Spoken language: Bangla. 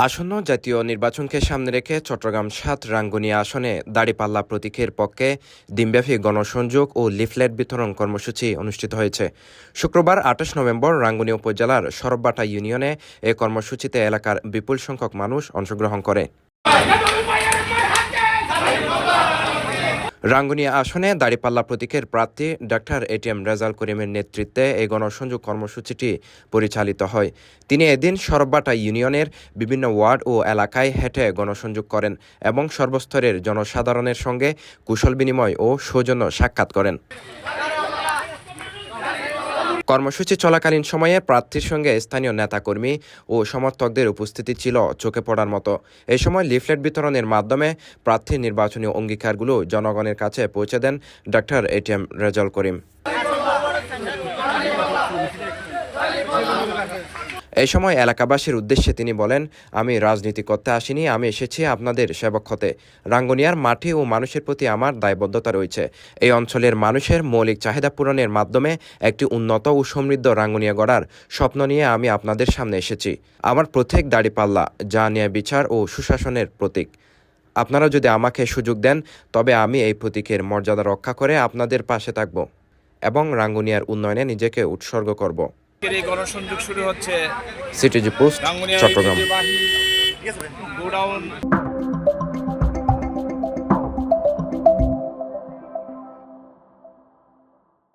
আসন্ন জাতীয় নির্বাচনকে সামনে রেখে চট্টগ্রাম ৭ রাঙ্গুনিয়া আসনে দাঁড়িপাল্লা প্রতীকের পক্ষে দিনব্যাপী গণসংযোগ ও লিফলেট বিতরণ কর্মসূচি অনুষ্ঠিত হয়েছে। শুক্রবার ২৮ নভেম্বর রাঙ্গুনিয়া উপজেলার সরববাটা ইউনিয়নে এ কর্মসূচিতে এলাকার বিপুল সংখ্যক মানুষ অংশগ্রহণ করে। রাঙ্গুনিয়া আসনে দাঁড়িপাল্লা প্রতীকের প্রার্থী ডাক্তার এটিএম রেজাউল করিমের নেতৃত্বে এই গণসংযোগ কর্মসূচিটি পরিচালিত হয়। তিনি এদিন সরববাটা ইউনিয়নের বিভিন্ন ওয়ার্ড ও এলাকায় হেঁটে গণসংযোগ করেন এবং সর্বস্তরের জনসাধারণের সঙ্গে কুশল বিনিময় ও সৌজন্য সাক্ষাৎ করেন। কর্মসূচি চলাকালীন সময়ে প্রার্থীর সঙ্গে স্থানীয় নেতাকর্মী ও সমর্থকদের উপস্থিতি ছিল চোখে পড়ার মতো। এই সময় লিফলেট বিতরণের মাধ্যমে প্রার্থীর নির্বাচনী অঙ্গীকারগুলো জনগণের কাছে পৌঁছে দেন ডাক্তার এটিএম রেজাউল করিম। এই সময় এলাকাবাসীর উদ্দেশ্যে তিনি বলেন, আমি রাজনীতি করতে আসিনি, আমি এসেছি আপনাদের সেবক হতে। রাঙ্গুনিয়ার মাটি ও মানুষের প্রতি আমার দায়বদ্ধতা রয়েছে। এই অঞ্চলের মানুষের মৌলিক চাহিদা পূরণের মাধ্যমে একটি উন্নত ও সমৃদ্ধ রাঙ্গুনিয়া গড়ার স্বপ্ন নিয়ে আমি আপনাদের সামনে এসেছি। আমার প্রত্যেক দাঁড়িপাল্লা যা ন্যায় বিচার ও সুশাসনের প্রতীক। আপনারা যদি আমাকে সুযোগ দেন তবে আমি এই প্রতীকের মর্যাদা রক্ষা করে আপনাদের পাশে থাকব এবং রাঙ্গুনিয়ার উন্নয়নে নিজেকে উৎসর্গ করব। এই গণসংযোগ শুরু হচ্ছে সিটিজি পোস্ট, চট্টগ্রাম। গোডাউন